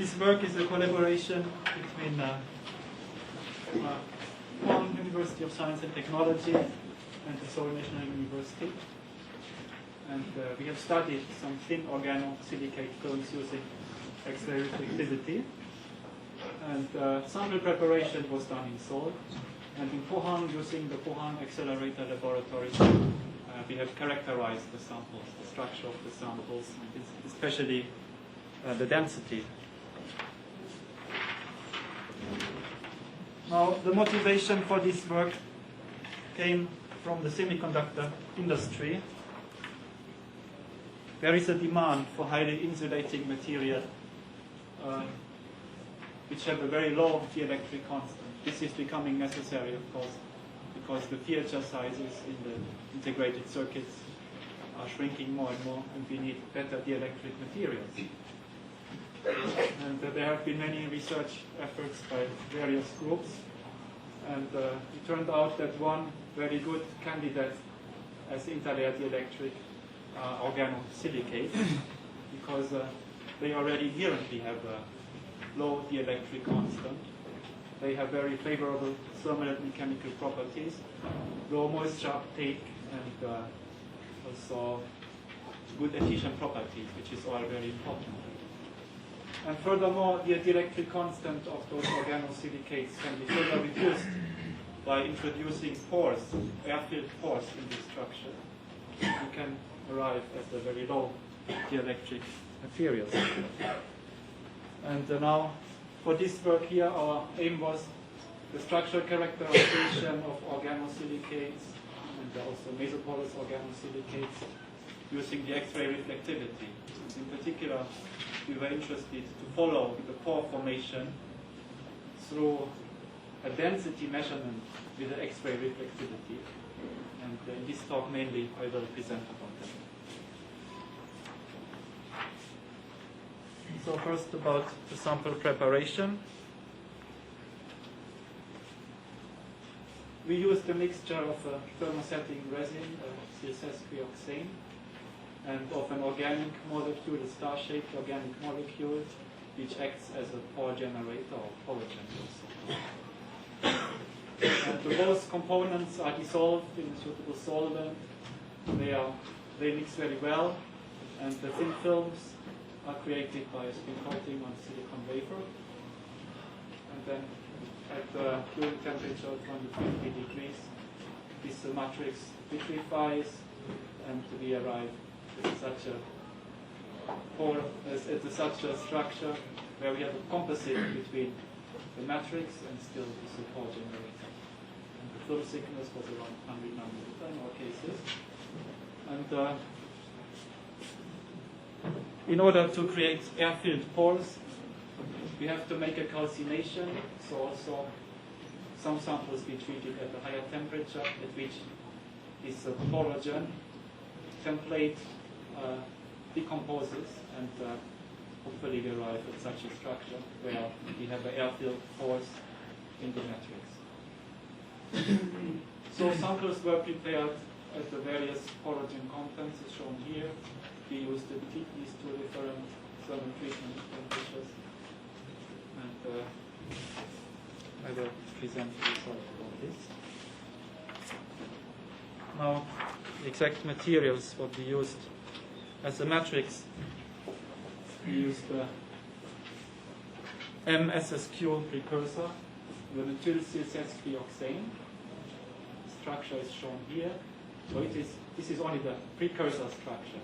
This work is a collaboration between Youn University of Science and Technology and the Seoul National University. And we have studied some thin organosilicate films using X-ray reflectivity. And sample preparation was done in Seoul. And in Pohang, using the Pohang Accelerator Laboratory, we have characterized the samples, the structure of the samples, and especially the density. Now, the motivation for this work came from the semiconductor industry. There is a demand for highly insulating material which have a very low dielectric constant. This is becoming necessary, of course, because the feature sizes in the integrated circuits are shrinking more and more, and we need better dielectric materials. And there have been many research efforts by various groups, and it turned out that one very good candidate as interlayer dielectric organosilicate, because they already inherently have a low dielectric constant. They have very favorable thermal and mechanical properties, low moisture uptake, and also good efficient properties, which is all very important. And furthermore, the dielectric constant of those organosilicates can be further reduced by introducing pores, air-filled pores in this structure. You can arrive at a very low dielectric materials. And now, for this work here, our aim was the structural characterization of organosilicates and also mesoporous organosilicates using the X-ray reflectivity. In particular, we were interested to follow the pore formation through a density measurement with the X-ray reflectivity. And in this talk, mainly, I will present about that. So first about the sample preparation. We used a mixture of a thermosetting resin, silsesquioxane, and of an organic molecule, a star-shaped organic molecule, which acts as a pore generator or pore generator. And both components are dissolved in a suitable solvent. They mix very well, and the thin films are created by a spin coating on silicon wafer. And then at the fluid temperature of 150 degrees, this matrix vitrifies, and we arrive at such a structure where we have a composite between the matrix and still the support generator. And the film thickness was around 100 nanometer in all cases. And in order to create air-filled pores, we have to make a calcination, so also some samples be treated at a higher temperature at which this porogen template decomposes, and hopefully we arrive at such a structure where we have air-filled pores in the matrix. So samples were prepared at the various porogen contents as shown here. We used these two different thermal treatment temperatures, and I will present the result of this. Now, the exact materials what we used as a matrix. We used the S.H.Chu precursor, the Mesoporous structure is shown here. So this is only the precursor structure.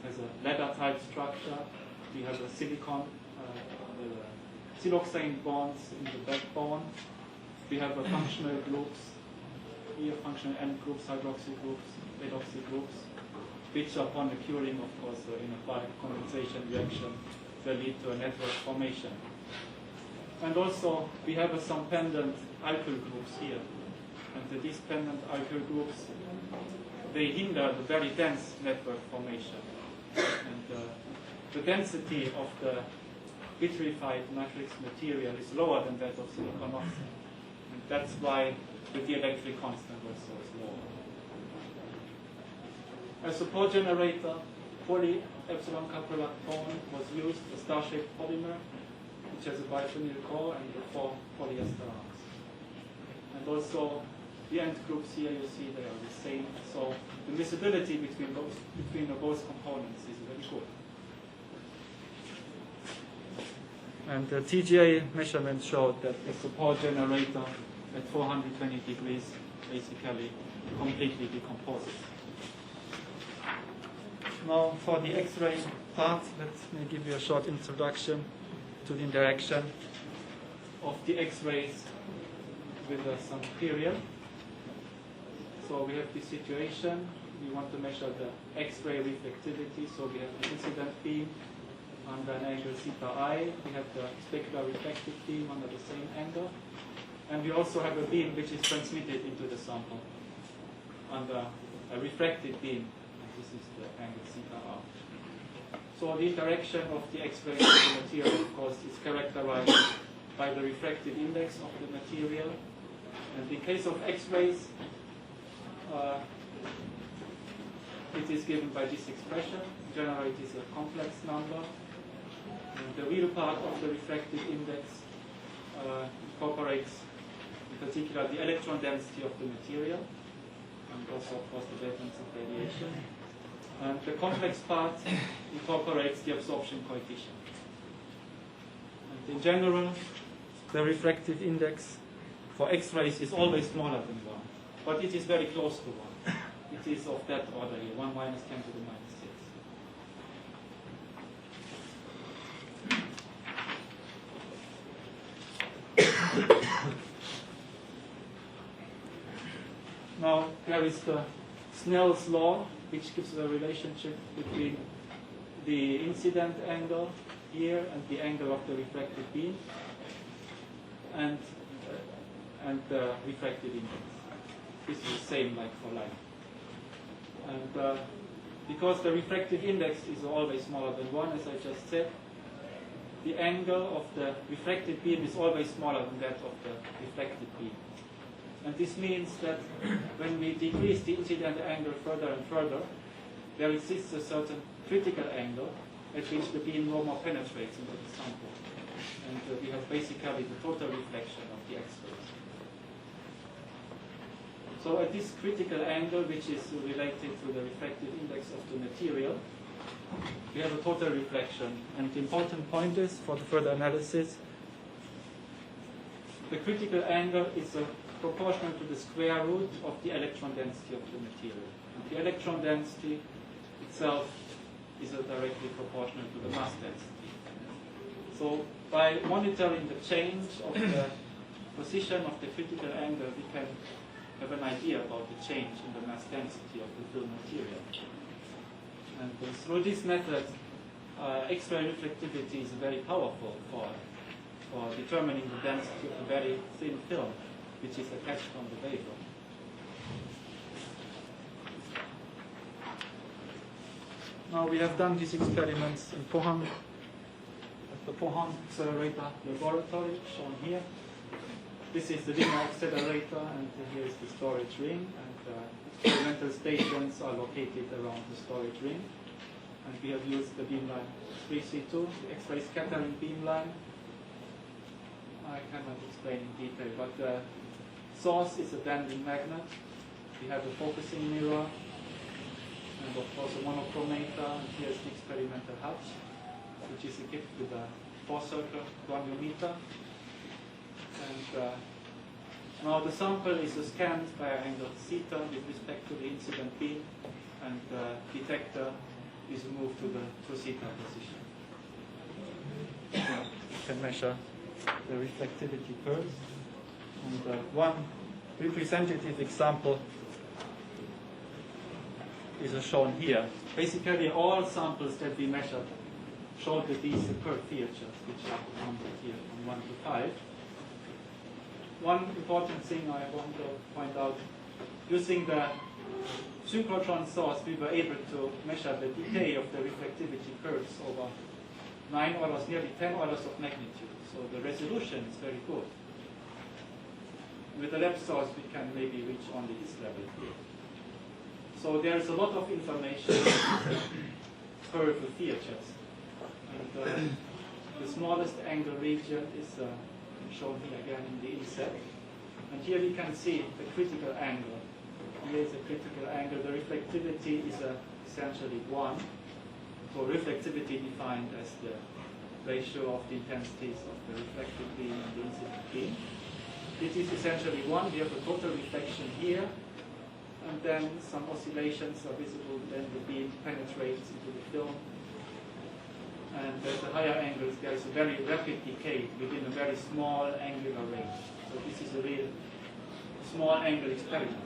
It has a ladder-type structure. We have a silicon, siloxane bonds in the backbone. We have a functional groups, here functional end groups, hydroxy groups, redoxy groups, which upon the curing, of course, in a bulk condensation reaction, will lead to a network formation. And also, we have some pendant alkyl groups here. And these pendant alkyl groups, they hinder the very dense network formation. And the density of the vitrified matrix material is lower than that of silicon oxide. And that's why the dielectric constant was so small. As a pore generator, polyepsilon caprolactone was used, a star-shaped polymer, which has a biphenyl core, and the 4 polyester arms. And also the end groups here, you see they are the same. So the miscibility between both components is very good. And the TGA measurement showed that the support generator at 420 degrees basically completely decomposes. Now for the X-ray part, let me give you a short introduction to the interaction of the X-rays with some material. So we have this situation. We want to measure the X-ray reflectivity. So we have the incident beam under an angle theta I. We have the specular reflected beam under the same angle. And we also have a beam which is transmitted into the sample under a refracted beam. And this is the angle theta R. So the interaction of the X-ray with the material, of course, is characterized by the refractive index of the material. And in case of X-rays, it is given by this expression. Generally, it is a complex number. And the real part of the refractive index incorporates, in particular, the electron density of the material, and also, of course, the wavelengths of radiation. And the complex part incorporates the absorption coefficient. And in general, the refractive index for X-rays is always smaller than 1, but it is very close to 1. It is of that order here, 1 minus 10 to the minus 6. Now, there is the Snell's law, which gives a relationship between the incident angle here and the angle of the refracted beam and the refractive index. This is the same like for like. And because the refractive index is always smaller than 1, as I just said, the angle of the refracted beam is always smaller than that of the reflected beam. And this means that when we decrease the incident angle further and further, there exists a certain critical angle at which the beam no more penetrates into the sample. And we have basically the total reflection of the X-rays. So at this critical angle, which is related to the refractive index of the material, we have a total reflection. And the important point is, for the further analysis, the critical angle is proportional to the square root of the electron density of the material. And the electron density itself is directly proportional to the mass density. So by monitoring the change of the position of the critical angle, we can have an idea about the change in the mass density of the film material. And through this method, X-ray reflectivity is very powerful for determining the density of a very thin film, which is attached on the wafer. Now we have done these experiments in Pohang, at the Pohang Accelerator Laboratory, shown here. This is the Wiener accelerator, and here is the storage ring. And experimental stations are located around the storage ring. And we have used the beamline 3C2, the X-ray scattering beamline. I cannot explain in detail, but the source is a bending magnet. We have a focusing mirror, and of course a monochromator. And here's the experimental hutch, which is equipped with a 4-circle granulmeter. And now the sample is scanned by an angle theta with respect to the incident beam, and the detector is moved to the 2 theta position. You can measure the reflectivity curves. And one representative example is shown here. Basically, all samples that we measured showed these curve features, which are numbered here from 1 to 5. One important thing I want to point out, using the synchrotron source, we were able to measure the decay of the reflectivity curves over 9 orders, nearly 10 orders of magnitude. So the resolution is very good. With the lab source, we can maybe reach only this level here. So there is a lot of information on curve features. And the smallest angle region is shown here again in the inset. And here we can see the critical angle. Here is a critical angle. The reflectivity is essentially 1. So reflectivity defined as the ratio of the intensities of the reflected beam and the incident beam. It is essentially 1. We have a total reflection here, and then some oscillations are visible. Then the beam penetrates into the film, and at the higher angles there is a very rapid decay within a very small angular range. So this is a real small angle experiment.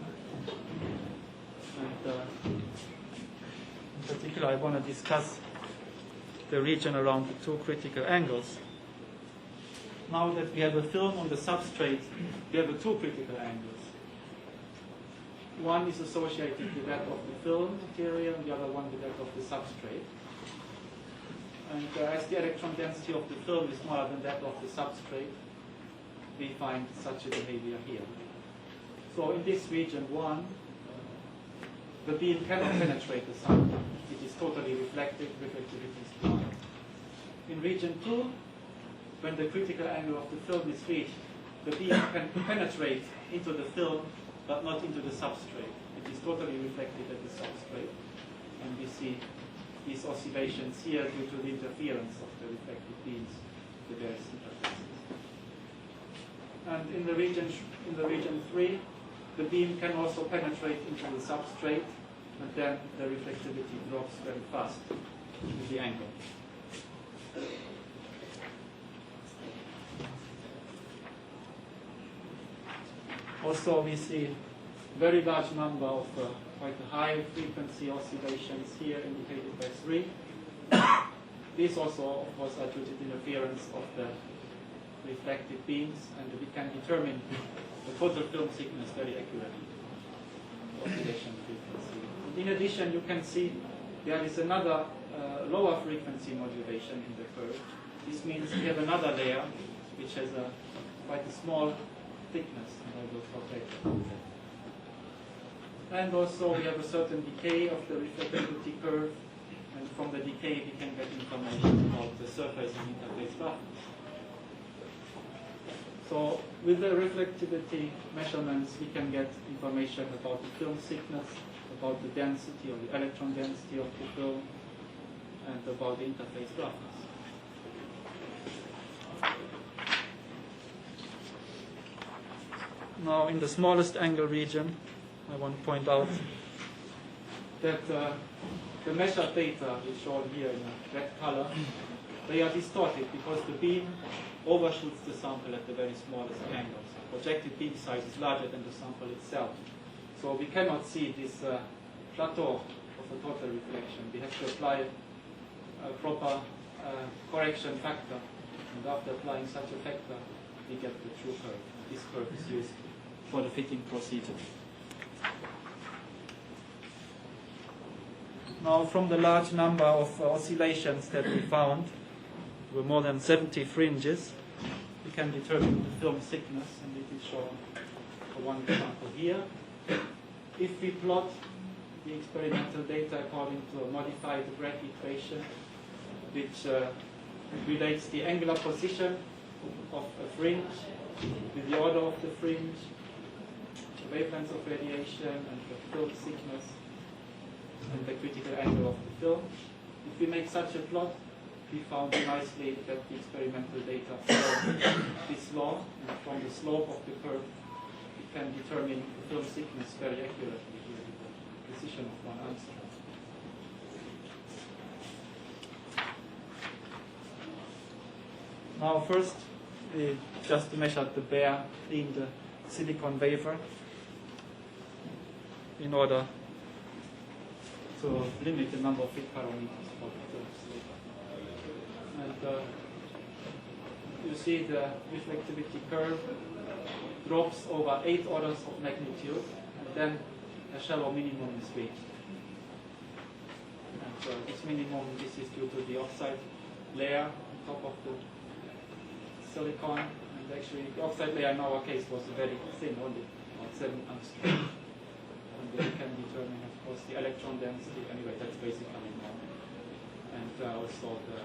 And in particular, I want to discuss the region around the 2 critical angles. Now that we have a film on the substrate, we have 2 critical angles. One is associated with that of the film material, and the other one with that of the substrate. And as the electron density of the film is smaller than that of the substrate, we find such a behavior here. So in this region 1, the beam cannot penetrate the sample. It is totally reflective, reflectivity is 1. In region 2, when the critical angle of the film is reached, the beam can penetrate into the film, but not into the substrate. It is totally reflected at the substrate. And we see these oscillations here due to the interference of the reflected beams with various interfaces. And in the region 3, the beam can also penetrate into the substrate, and then the reflectivity drops very fast with the angle. Also, we see very large number of quite high frequency oscillations here indicated by 3. These also, of course, are due to the interference of the reflected beams, and we can determine the total film thickness very accurately. Oscillation frequency. And in addition, you can see there is another lower frequency modulation in the curve. This means we have another layer which has quite a small thickness, and I will talk later. And also we have a certain decay of the reflectivity curve, and from the decay we can get information about the surface and interface roughness. So with the reflectivity measurements we can get information about the film thickness, about the density or the electron density of the film, and about the interface roughness. Now in the smallest angle region, I want to point out that the measured data is shown here in a red color. They are distorted because the beam overshoots the sample at the very smallest angles. Projected beam size is larger than the sample itself. So we cannot see this plateau of a total reflection. We have to apply a proper correction factor. And after applying such a factor, we get the true curve. This curve is used for the fitting procedure. Now, from the large number of oscillations that we found, there were more than 70 fringes, we can determine the film thickness, and it is shown for one example here. If we plot the experimental data according to a modified Bragg equation, which relates the angular position of a fringe with the order of the fringe, the wavelengths of radiation, and the film thickness, and the critical angle of the film. If we make such a plot, we found nicely that the experimental data follow this law, and from the slope of the curve, we can determine the film thickness very accurately here with the precision of 1 angstrom. Now first, we just measured the bare, cleaned silicon wafer in order to limit the number of fit parameters for the film slope. And you see the reflectivity curve drops over 8 orders of magnitude, and then a shallow minimum is reached. And this minimum, this is due to the oxide layer on top of the silicon, and actually the oxide layer in our case was very thin, only about 7 angstrom. And we can determine, of course, the electron density. Anyway, that's basically normal. And also the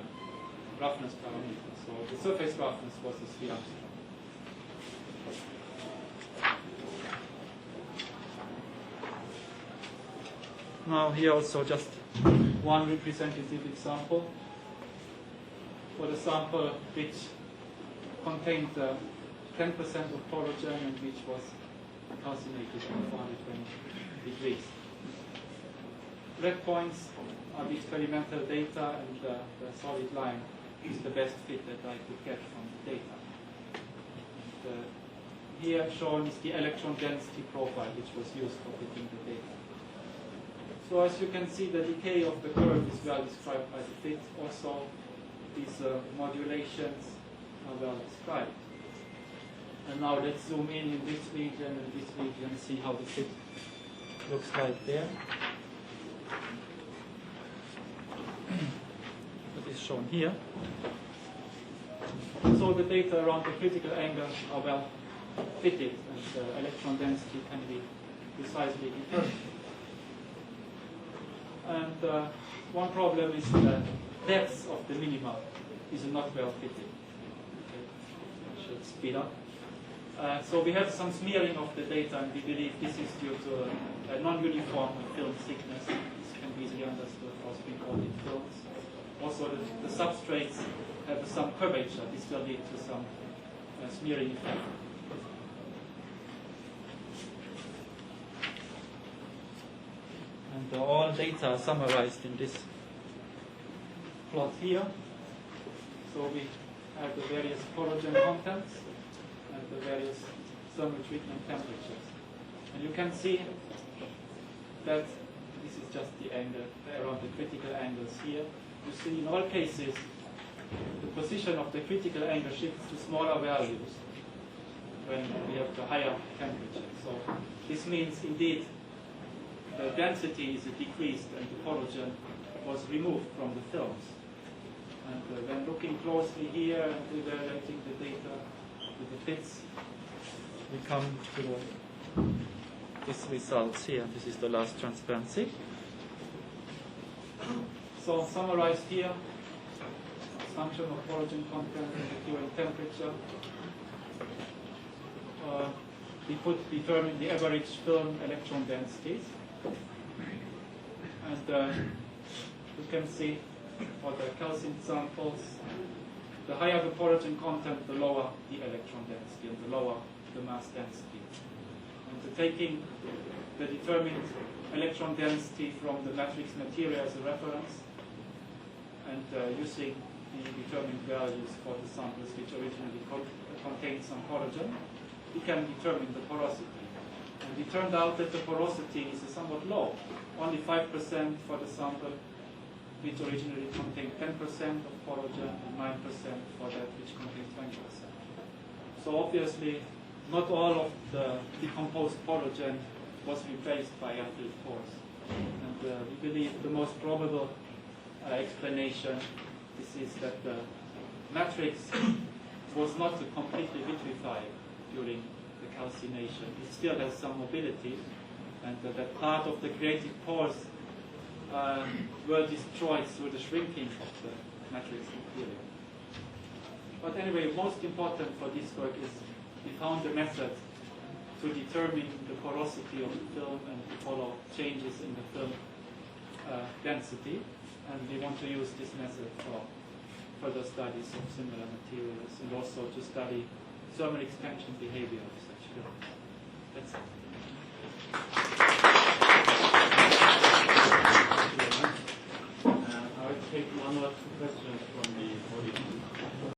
roughness parameter. So the surface roughness was the 3 Armstrong. Now here also just one representative example for the sample which contained 10% of porogen and which was calcinated at 420 degrees. Red points are the experimental data, and the solid line is the best fit that I could get from the data. Here shown is the electron density profile which was used for fitting the data. So as you can see, the decay of the curve is well described by the fit. Also, these modulations are well described. And now let's zoom in this region and this region and see how the fit looks like there. That is shown here. So the data around the critical angle are well fitted, and the electron density can be precisely determined. And one problem is the depth of the minima is not well fitted. Okay. I should speed up. So we have some smearing of the data, and we believe this is due to a non-uniform film thickness. This can be easily understood for spin-coated films. Also, the substrates have some curvature. This will lead to some smearing effect. And all data are summarized in this plot here. So we have the various porogen contents and the various thermal treatment temperatures. And you can see that this is just the angle around the critical angles here. You see in all cases the position of the critical angle shifts to smaller values when we have the higher temperature. So this means indeed the density is decreased and the porogen was removed from the films. And when looking closely here and evaluating the data with the fits, we come to these results here. This is the last transparency. So summarized here, function of porogen content and the current temperature. We determine the average film electron densities. And you can see for the calcined samples, the higher the porogen content, the lower the electron density and the lower the mass density. And taking the determined electron density from the matrix material as a reference and using the determined values for the samples which originally contained some porogen, we can determine the porosity. And it turned out that the porosity is somewhat low, only 5% for the sample which originally contained 10% of porogen and 9% for that which contained 20%. So obviously, not all of the decomposed porogen was replaced by alkyl pores. And we believe the most probable explanation is that the matrix was not completely vitrified during the calcination. It still has some mobility, and that part of the created pores were destroyed through the shrinking of the matrix material. But anyway, most important for this work is we found a method to determine the porosity of the film and to follow changes in the film density. And we want to use this method for further studies of similar materials and also to study thermal expansion behavior of such films. That's it. I will take one or two questions from the audience.